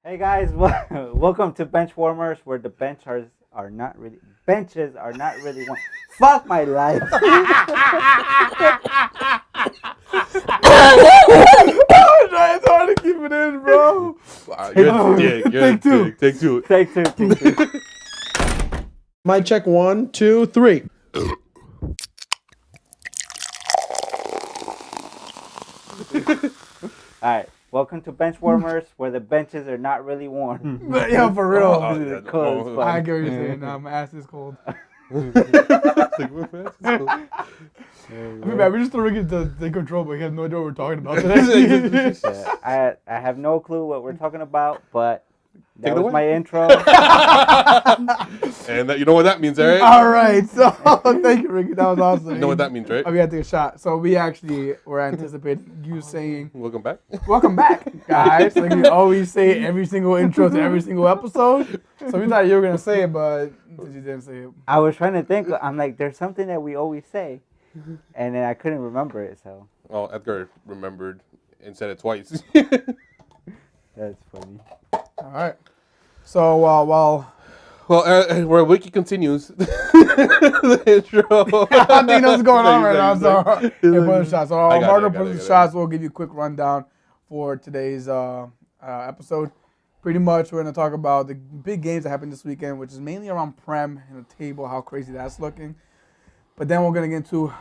Hey guys, welcome to Bench Warmers, where the benches are not really warm. Fuck my life. It's hard to keep it in, bro. You're a dick. You're Take two. a dick. Take two. Take two. Mic check 1, 2, 3. All right, welcome to Bench Warmers, where the benches are not really warm. But yeah, for real. It's cold as fuck. I get what you're saying now. My ass is cold. I mean, man, we're just throwing it to take control, but we have no idea what we're talking about today. Yeah, I have no clue what we're talking about, but that Take it was away. my intro. And you know what that means, right? All right, so thank you, Ricky. That was awesome. You know what that means, right? We had to take a shot. So we actually were anticipating you saying, Welcome back. "Welcome back, guys." Like you always say every single intro to every single episode. So we thought you were gonna say it, but you didn't say it. I was trying to think. I'm like, there's something that we always say, and then I couldn't remember it. So Oh, Edgar remembered and said it twice. that's funny. All right. So while Where Wiki continues the intro. I think that's what's going on right now. So yeah, put in shots. So I got Margo it, I got puts it, the I got shots. We'll give you a quick rundown for today's episode. Pretty much, we're gonna talk about the big games that happened this weekend, which is mainly around Prem and the table, how crazy that's looking. But then we're gonna get into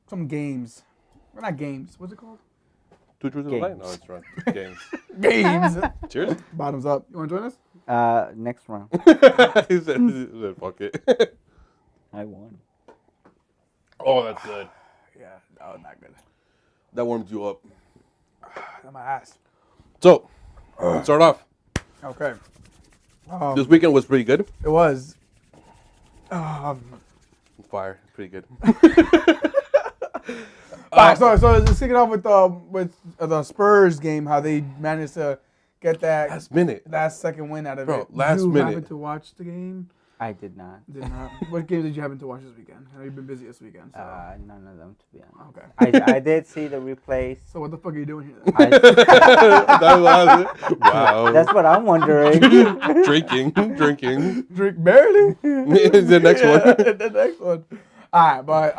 some games. Well, not games. What's it called? Two truths and a lie? No, it's wrong. Games. Games. Cheers. Bottoms up. You wanna join us? Next round. he said, fuck it. I won. Oh, that's good. Yeah, that was not good. That warms you up. Got my ass. So, let's start off. Okay. This weekend was pretty good. It was. Fire. Pretty good. Alright, so let's kick it off with the Spurs game, how they managed to get that last second win out of Bro, it. last you minute. happened to watch the game? I did not. Did not. What game did you happen to watch this weekend? I know you've been busy this weekend. So. None of them, to be honest. Okay. I did see the replays. So what the fuck are you doing here then? Wow. That's what I'm wondering. Drinking. Drink barely. The next one. The next one. Alright, but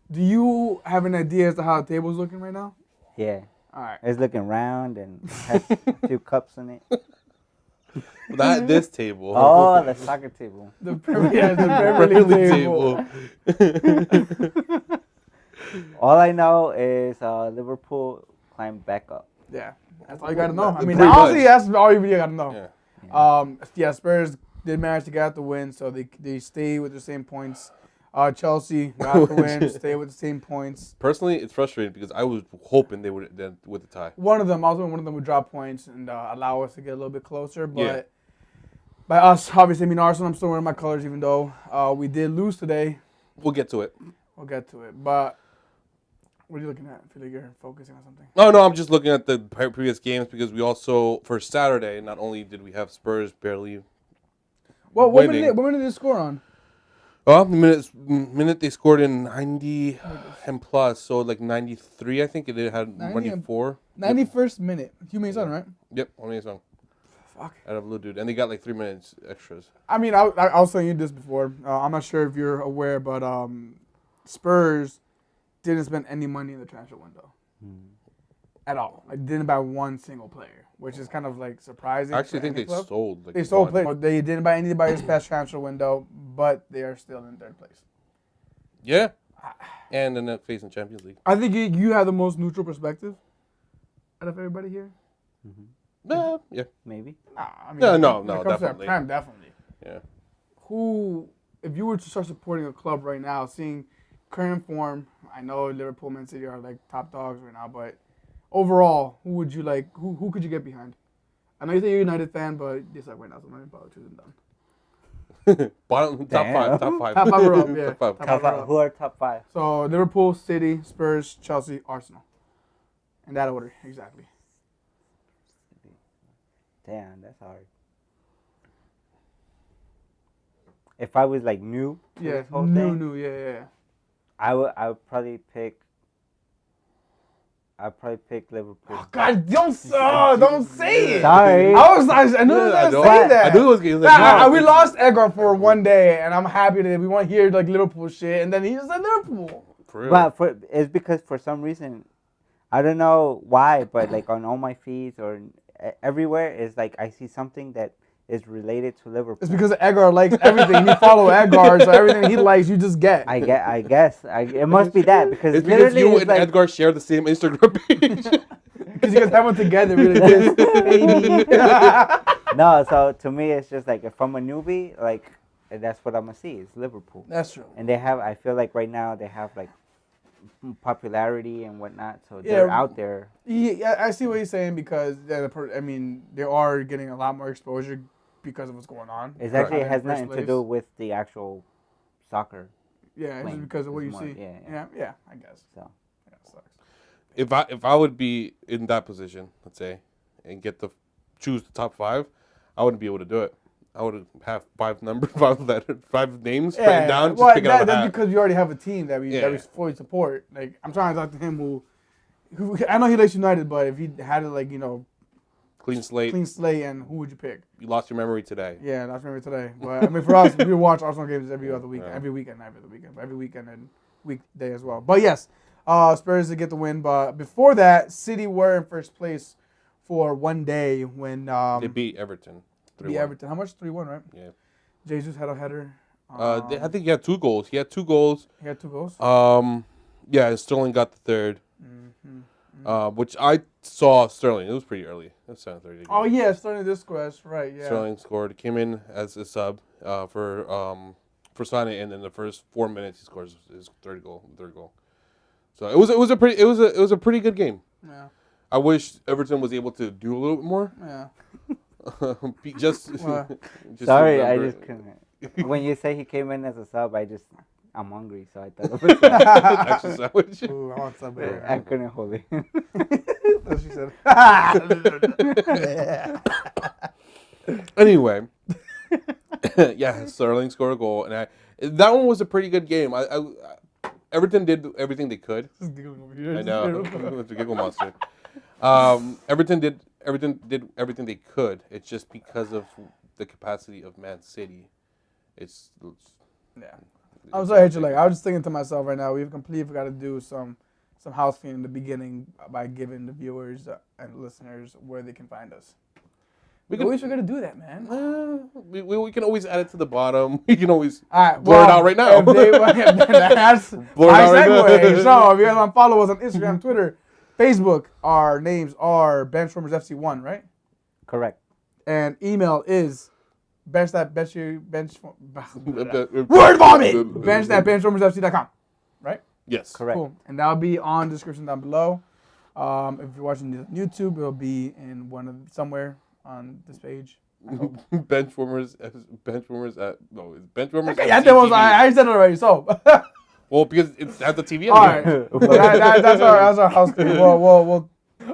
do you have an idea as to how the table's looking right now? Yeah. Alright. It's looking round and has a few cups in it. Not this table. Oh, the soccer table. The Premier League table. All I know is Liverpool climbed back up. Yeah, that's all you gotta know. I mean, Pretty honestly, much. that's all you really gotta know. Yeah. Spurs did manage to get out the win, so they stay with the same points. Chelsea got the win, stay with the same points. Personally, it's frustrating because I was hoping they would end with a tie. I was hoping one of them would drop points and allow us to get a little bit closer. But Yeah. by us, obviously, I mean Arsenal. I'm still wearing my colors, even though we did lose today. We'll get to it. We'll get to it. But what are you looking at? I feel like you're focusing on something. Oh, no, I'm just looking at the previous games because we also, for Saturday, not only did we have Spurs barely What winning. minute did they score on? Well, the minute they scored in 90 and plus, so like 93, I think it had 90 and- 94. 91st minute. Human Son, right? Yep, only a song. Fuck. Out of Blue Dude. And they got like 3 minutes extras. I mean, I was telling you this before. I'm not sure if you're aware, but Spurs didn't spend any money in the transfer window at all. Like, didn't buy one single player, which is kind of like surprising. I actually for think any they club. sold. Like, They sold one. players. They didn't buy anybody this past transfer window, but they are still in third place. Yeah. And then facing Champions League. I think you have the most neutral perspective out of everybody here. Yeah. Maybe. I mean, No, when it comes to that definitely. Prem, definitely. Yeah. Who, if you were to start supporting a club right now, seeing current form, I know Liverpool, Man City are like top dogs right now, but overall, who would you like? Who could you get behind? I know you say you're a United fan, but it's like right now, so I'm not even bothered choosing them. Bottom, top Damn. five. Top five are up, yeah. Top five. Top Top five are five. up. Who are top five? So Liverpool, City, Spurs, Chelsea, Arsenal. In that order, exactly. Damn, that's hard. If I was like new to Yeah, this whole thing, new, yeah. I would probably pick I'd probably pick Liverpool. Oh, God, don't say it. Sorry. I knew he was gonna say that. I knew it was going to We lost Edgar for one day, and I'm happy that we want to hear like Liverpool shit, and then he just said Liverpool. But it's because for some reason, I don't know why, but like on all my feeds or everywhere is like I see something that is related to Liverpool. It's because Edgar likes everything. You follow Edgar, so everything he likes, you just get. I guess it must be that because it's because literally you it's and like, Edgar share the same Instagram page. Because you guys have one together, really good, baby. no. So to me, it's just like if I'm a newbie, like that's what I'm gonna see is Liverpool. That's true. And they have, I feel like right now they have like popularity and whatnot, so they're out there. Yeah, I see what you're saying because I mean they are getting a lot more exposure because of what's going on. It actually has nothing to do with the actual soccer. Yeah, it's just because of what you see. Yeah, I guess. So yeah, it sucks. If I would be in that position, let's say, and choose the top 5, I wouldn't be able to do it. I would have 5 names written down. Just pick it out of a that's hat. because we already have a team that we fully support. Like I'm trying to talk to him who I know he likes United, but if he had to like Clean slate. And who would you pick? You lost your memory today. Yeah, that's memory today. But I mean, for us, we watch Arsenal games every other weekend, every weekend and weekday as well. But yes, Spurs to get the win. But before that, City were in first place for one day when they beat Everton. 3-1. How much? 3-1, right? Yeah. Jesus had a header. I think he had 2 goals. He had 2 goals. Yeah, and Sterling got the third. Which I saw Sterling. It was pretty early. It was 7:30. Oh yeah, Sterling did score. That's right. Yeah. Sterling scored. Came in as a sub for Sane, and in the first 4 minutes he scores his third goal. So it was a pretty good game. Yeah. I wish Everton was able to do a little bit more. Yeah. just sorry, I just couldn't. When you say he came in as a sub, I'm hungry, so I thought it was actual sandwich. Ooh, I want somebody. I couldn't hold it. That's what she said. Anyway, yeah, Sterling scored a goal, and that one was a pretty good game. Everton did everything they could. I know, it's a giggle monster. Everton did everything they could. It's just because of the capacity of Man City. Yeah. I'm sorry, like I was just thinking to myself right now. We've completely forgot to do some house cleaning in the beginning by giving the viewers and listeners where they can find us. We always forget to do that, man. We can always add it to the bottom. We can always blur well, it out right now. That's Blur it my out right segue. now. So if you guys want to follow us on Instagram, Twitter, Facebook, our names are BenchWarmersFC1, right? Correct. And email is bench word Word vomit. benchwarmersfc.com, right? Yes. Correct. Cool. And that'll be on the description down below. If you're watching this on YouTube, it'll be in somewhere on this page. Benchwarmers at Benchwarmers. Okay, I said it already. So. Well, because it's at the TV. All right. So that's our housekeeping. We'll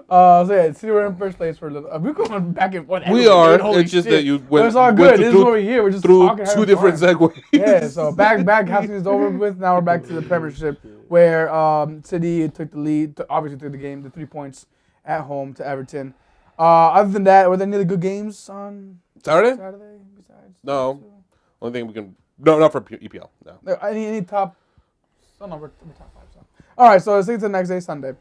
so yeah, see, we're in first place for a little. We're going back and forth. We are. It's just that you went. It's all good. This is what we're here. We're just through talking, 2 different segues. Yeah. So back half season is over with. Now we're back to the Premiership, where City took the lead. Obviously took the game, the 3 points at home to Everton. Other than that, were there any other good games on Saturday? Besides No. Only thing we can. No, not for EPL. No. Any top? Oh no, we're top 5. So. All right. So let's take it to the next day, Sunday.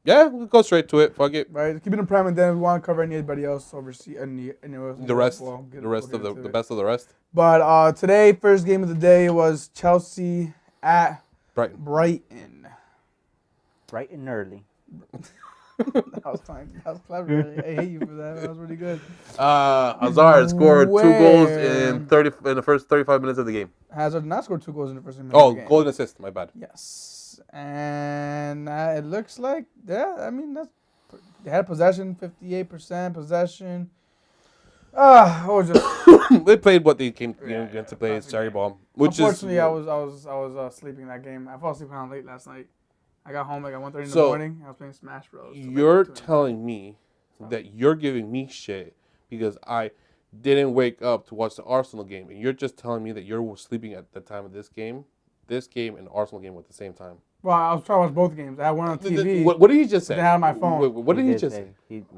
Yeah, we'll go straight to it. Fuck it. Right, keep it in Prem, and then we want to cover anybody else overseas, The rest of the best of the rest. But today, first game of the day was Chelsea at Brighton. Bright and early. That was fine. That was clever. I hate you for that. That was really good. Hazard scored 2 goals in the first 35 minutes of the game. Hazard did not score 2 goals in the first minute Oh, of the game. goal and assist. My bad. Yes. And it looks like, they had possession, 58% possession. They played what they came to play. Sorry, ball. Unfortunately, I was sleeping that game. I fell asleep kind of late last night. I got home like at 1:30 in the morning. I was playing Smash Bros. You're telling me that you're giving me shit because I didn't wake up to watch the Arsenal game, and you're just telling me that you're sleeping at the time of this game and Arsenal game at the same time. Well, I was trying to watch both games. I had one on TV. What did you just say? But I had on my phone. What did you just say?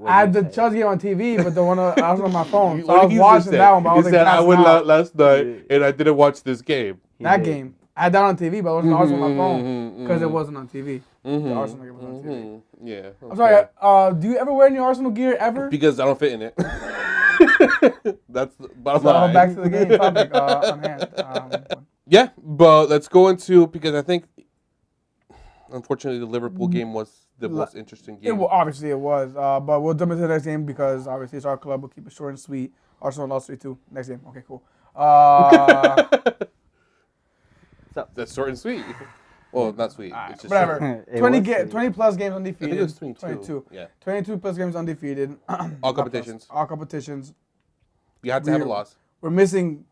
I had the Chelsea game on TV, but the one I was on my phone. So What I did was he watching just say? that one, but I was He like, said, I went out. last night and I didn't watch this game. That game. I had that on TV, but I wasn't watching on my phone because it wasn't on TV. The Arsenal game was on TV. Yeah. Okay. I'm sorry. Do you ever wear any Arsenal gear ever? Because I don't fit in it. That's the bottom So line. back to the game topic on hand. Yeah, but let's go into, because I think, unfortunately, the Liverpool game was the most interesting game. Obviously it was, but we'll jump into the next game because obviously it's our club. We'll keep it short and sweet. Arsenal lost 3-2. Next game. Okay, cool. That's short and sweet. Well, not sweet. It's just whatever. 20 plus games undefeated. I think it was 22. Yeah. 22 plus games undefeated. All competitions. All competitions. You had to have a loss. We're missing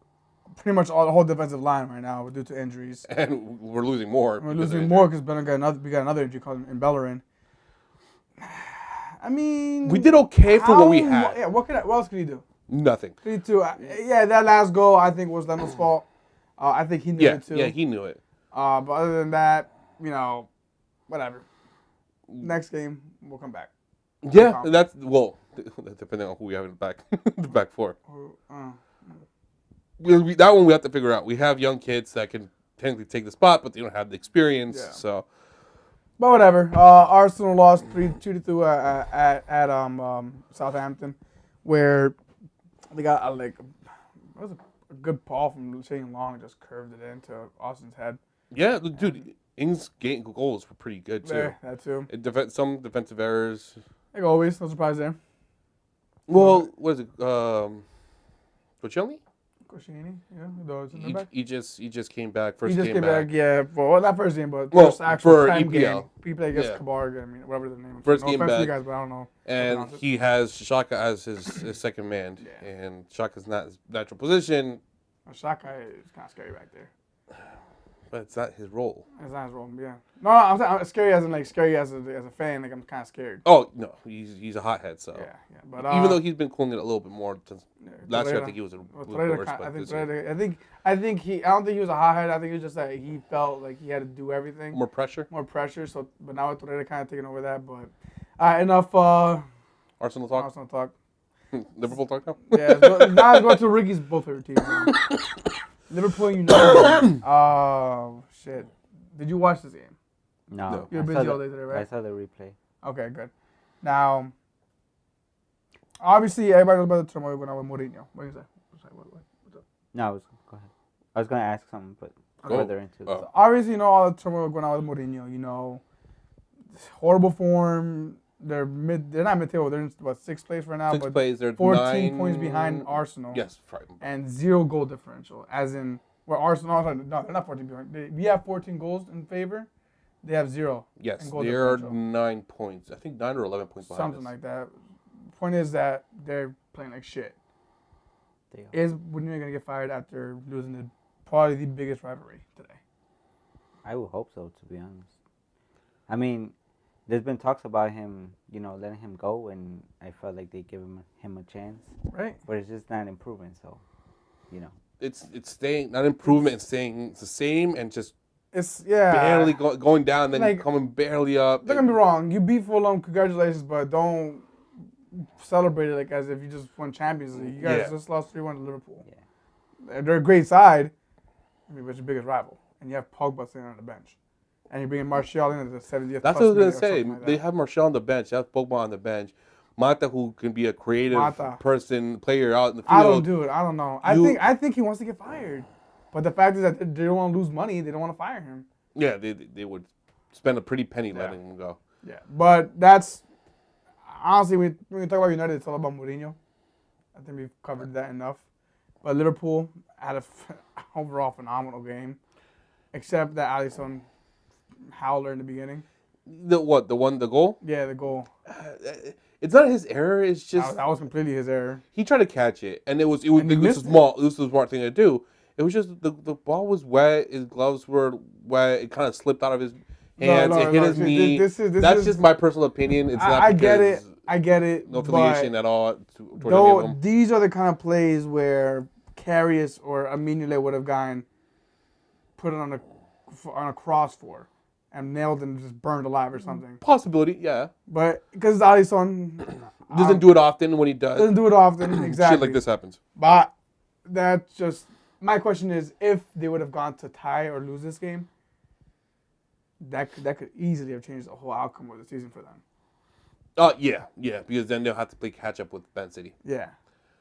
pretty much the whole defensive line right now due to injuries. And we're losing more. We're losing more because we got another injury called in Bellerin. I mean, we did okay for what we had. Yeah, what else could he do? Nothing. 3-2. Yeah, that last goal I think was Leno's fault. I think he knew it too. Yeah, he knew it. But other than that, whatever. Next game, we'll come back. Yeah, that's depending on who we have in the back four. That one we have to figure out. We have young kids that can technically take the spot, but they don't have the experience. Yeah. So, but whatever. Arsenal lost 2-2 at Southampton, where they got it was a good ball from Shane Long, just curved it into Austin's head. Yeah, dude, Ings' goals were pretty good too. Yeah, that too. Some defensive errors. Like always, no surprise there. Well, what is it? Koscielny? Koscielny, yeah. He just came back. He First just came back, yeah. Well, not first game, but first actual for prime EPL. game. He played against Kabarga, whatever the name is. First game back. You guys, but I don't know. And he has Xhaka as his second man. Yeah. And Xhaka's not his natural position. Xhaka is kind of scary back there. But it's not his role. It's not his role, yeah. No, I'm scary as in scary as a fan. I'm kind of scared. Oh no, he's a hothead. So yeah. But even though he's been cooling it a little bit more last year, I think he was a little worse. I don't think he was a hothead. I think it was just that he felt like he had to do everything. More pressure. So, but now with Torreira kind of taking over that. But enough. Arsenal talk. Liverpool talk now. Yeah. Now let's go to Ricky's both favorite teams. Liverpool United. Oh, shit. Did you watch this game? No. You were busy all day today, right? I saw the replay. Okay, good. Now, obviously, everybody knows about the turmoil going on with Mourinho. What do you say? What's up? No, go ahead. I was going to ask something, but further into it. So obviously, all the turmoil going on with Mourinho. Horrible form. They're not mid-table. They're in, sixth place right now. Sixth place. They're 14 points behind Arsenal. Yes. And 0 goal differential. As in, where Arsenal, no, they're not 14 behind. We have 14 goals in favor. They have 0. Yes, they are 9 points. I think 9 or 11 points behind Something like that. Point is that they're playing like shit. Is Mourinho going to get fired after losing probably the biggest rivalry today? I would hope so, to be honest. I mean, there's been talks about him, letting him go, and I felt like they give him a chance. Right. But it's just not improving, so, It's staying, not improvement, it's staying the same and just barely going down, then coming barely up. Don't get me wrong, you beat Fulham, congratulations, but don't celebrate it as if you just won Champions League. You guys just lost 3-1 to Liverpool. Yeah. They're a great side, but it's your biggest rival, and you have Pogba sitting on the bench. And you're bringing Martial in at the 70th. That's what I was going to say. They have Martial on the bench. They have Pogba on the bench. Mata, who can be a creative player out in the field. I don't know. I think he wants to get fired. But the fact is that they don't want to lose money. They don't want to fire him. Yeah, they would spend a pretty penny letting him go. Yeah, but that's honestly, when we talk about United, it's all about Mourinho. I think we've covered that enough. But Liverpool had an overall phenomenal game, except that Alisson howler in the beginning. The goal? Yeah, the goal. It's not his error. It's just that was completely his error. He tried to catch it, and it was a smart thing to do. It was just the ball was wet. His gloves were wet. It kind of slipped out of his hands. It hit his knee. That's just my personal opinion. It's not. I get it. No affiliation at all. These are the kind of plays where Karius or Aminule would have put it on a cross for. and nailed and just burned alive or something. Possibility, yeah. But because Alisson Doesn't do it often. When he doesn't do it often, exactly. shit like this happens. But that's just my question is if they would have gone to tie or lose this game, that could easily have changed the whole outcome of the season for them. Yeah, because then they'll have to play catch up with Man City. Yeah.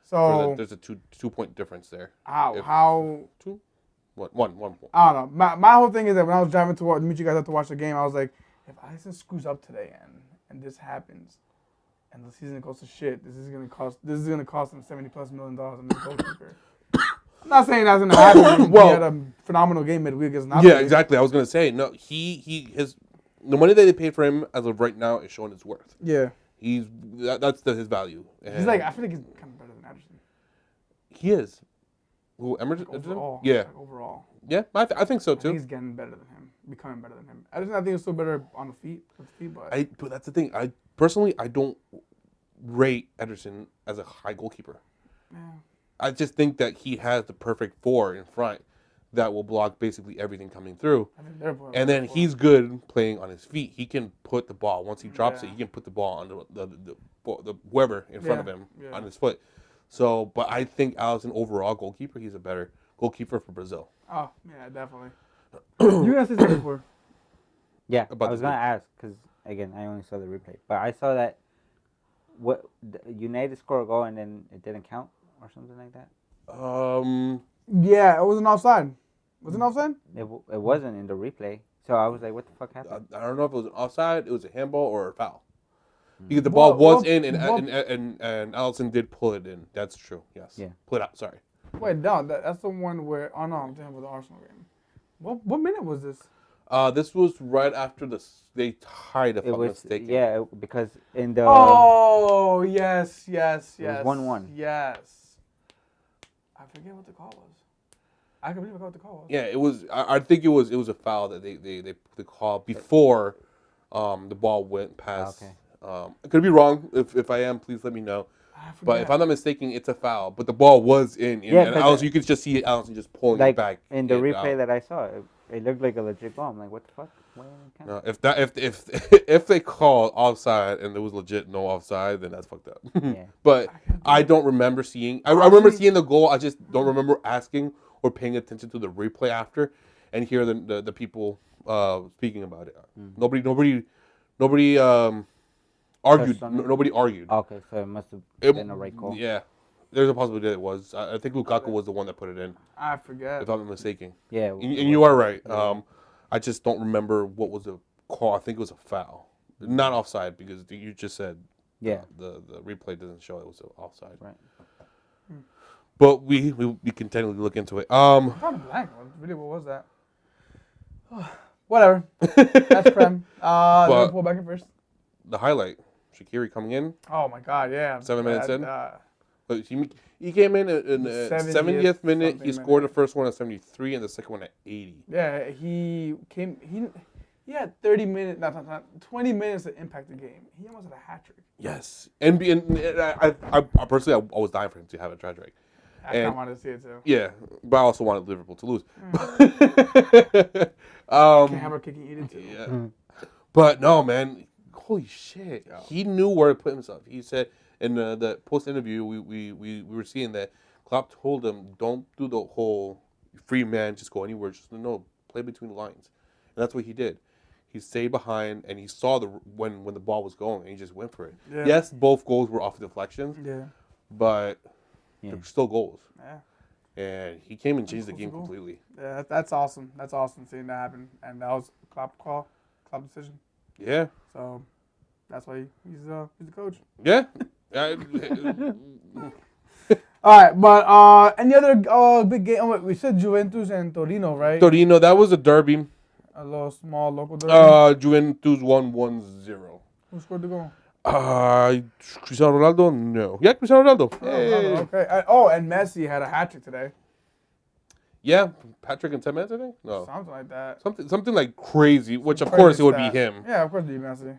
So There's a 2-point difference there. How? Two? What? One point. I don't know. My whole thing is that when I was driving to meet you guys up to watch the game, I was like, if Alisson screws up today and this happens, and the season goes to shit, this is gonna cost them $70+ million on the goalkeeper. I'm not saying that's gonna happen. Well, he had a phenomenal game midweek against Napoli. Yeah, exactly. I was gonna say no. His the money that they paid for him as of right now is showing its worth. Yeah. That's his value. And he's like, I feel like he's kind of better than Ederson. He is. Who, Emerson? Like overall. Yeah. Like overall. Yeah, I think so too. I think he's getting better than him, becoming better than him. Ederson, I think, is still better on the feet, but that's the thing. I personally don't rate Ederson as a high goalkeeper. Yeah. I just think that he has the perfect four in front that will block basically everything coming through. And then he's good playing on his feet. He can put the ball once he drops it. He can put the ball on the whoever in front of him on his foot. So, but I think Alisson overall goalkeeper, he's a better goalkeeper for Brazil. Oh yeah, definitely. You guys say something before? Yeah, I was gonna ask because again I only saw the replay, but I saw that United scored a goal and then it didn't count or something like that. Yeah, it was an offside. Was it an offside? It wasn't in the replay, so I was like, "What the fuck happened?" I don't know if it was an offside, it was a handball, or a foul. Because the ball was in, and Alisson did pull it in. That's true. Yes. Yeah. Pull it out. Sorry. Wait, no, that's the one where. Oh no, I'm talking about the Arsenal game. What minute was this? This was right after they tied. If I'm not mistaken. Yeah, because in the. Oh yes. It was 1-1. Yes. I forget what the call was. I can believe what the call was. Yeah, it was. I think it was a foul that they called before, the ball went past. Okay. I could be wrong. If I am, please let me know. But if I'm not mistaken, it's a foul. But the ball was in. And Alisson, you could just see Alisson just pulling it back. In the replay that I saw, it looked like a legit ball. I'm like, what the fuck? No, if they called offside and there was legit no offside, then that's fucked up. Yeah. But I don't remember seeing. I remember seeing the goal. I just don't remember asking or paying attention to the replay after, and hear the people speaking about it. Nobody argued. Nobody argued. Okay, so it must have been a right call. Yeah, there's a possibility that it was. I think Lukaku was the one that put it in. I forget. If I'm not mistaken. Yeah. And you are right. Yeah. I just don't remember what was the call. I think it was a foul, not offside, because you just said. Yeah. The replay doesn't show it was offside. Right. But we can technically look into it. I'm kind of blank. Really, what was that? Whatever. That's Prem. Liverpool back in first. The highlight, Shaqiri coming in. Oh my God! Yeah. 7 minutes in. But he came in the 70th minute. He scored the first one at 73 and the second one at 80. Yeah, he had 30 minutes, not 20 minutes to impact the game. He almost had a hat trick. Yes, and I personally I was dying for him to have a hat trick. I kind of wanted to see it too. Yeah, but I also wanted Liverpool to lose. Can't have our kicking eating too. Yeah. But no, man, holy shit, he knew where to put himself. He said in the post interview we were seeing that Klopp told him, don't do the whole free man, just go anywhere, just play between the lines, and that's what he did. He stayed behind and he saw when the ball was going and he just went for it. Yeah. Yes, both goals were off deflections. Yeah. But they're still goals. Yeah. And he came and changed the game completely. Yeah, that's awesome. That's awesome seeing that happen. And that was Klopp decision. Yeah. So that's why he's the coach. Yeah. All right, but any other big game? We said Juventus and Torino, right? Torino, that was a derby. A little small local derby. Juventus won 1-0. Who scored the goal? Cristiano Ronaldo? No. Yeah, Cristiano Ronaldo. Hey. Okay. And Messi had a hat trick today. Yeah, Patrick in 10 minutes, I think? No. Something like that. Something like crazy, which of course it would be him. Yeah, of course it would be Messi.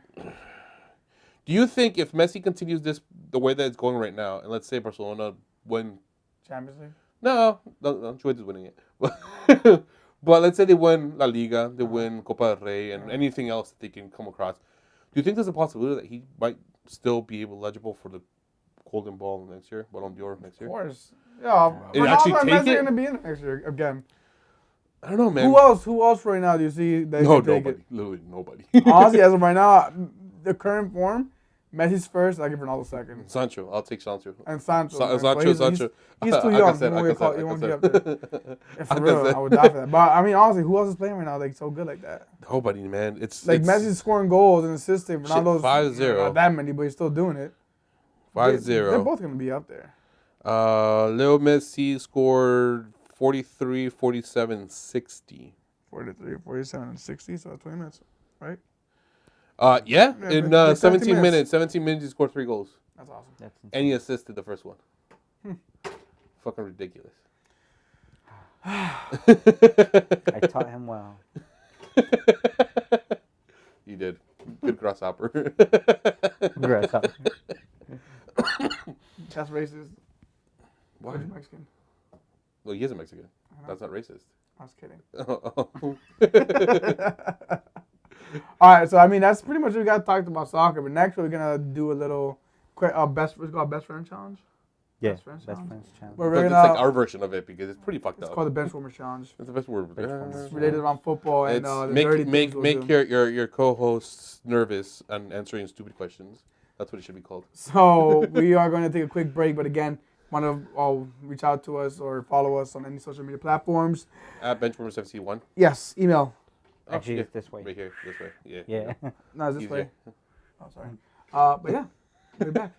Do you think if Messi continues the way that it's going right now, and let's say Barcelona win... Champions League? No, Juventus is winning it. But let's say they win La Liga, they win Copa del Rey, and anything else that they can come across. Do you think there's a possibility that he might still be eligible for the Golden Ball next year, Ballon d'Or next year? Of course. Yeah. And actually Ronaldo and take Messi it? are going to be in it next year again. I don't know, man. Who else right now do you see that No, can take nobody. it? Literally nobody. Honestly, as of right now, the current form, Messi's first, I give Ronaldo second. Sancho. I'll take Sancho. And Sancho. man. Sancho. He's too young. He won't get up there. Yeah, for real, I would die for that. But I mean, honestly, who else is playing right now like so good like that? Nobody, man. It's Like Messi's scoring goals and assisting. Ronaldo's 5-0. not that many, but he's still doing it. 5-0. They're both gonna be up there. Leo Messi scored 43, 47, 60. 43, 47, and 60, so 20 minutes, right? Yeah, Yeah, in like 17 minutes. minutes. 17 minutes, he scored 3 goals. That's awesome. That's And he assisted the first one. Fucking ridiculous. I taught him well. You did. Good grasshopper. Grasshopper. That's racist. Why? He's Mexican. Well, he is a Mexican. That's not racist. I was kidding. Oh. All right, so I mean that's pretty much what we got talked about soccer. But next we're gonna do a little quick best friend challenge. Yeah, Best friends best challenge? friends challenge. Where But we're it's gonna like our version of it because it's pretty fucked it's up. called the bench warmer challenge. That's the best word. It's related around football and It's the dirty things we'll make do. your co-hosts nervous and answering stupid questions. That's what it should be called. So we are going to take a quick break, but again, want to reach out to us or follow us on any social media platforms. At Benchwarmers FC1. Yes, email. Actually, yeah. it's this way. Right here, this way. Yeah. Yeah. No, it's this Easier. way. Oh, sorry. But yeah, we'll be back.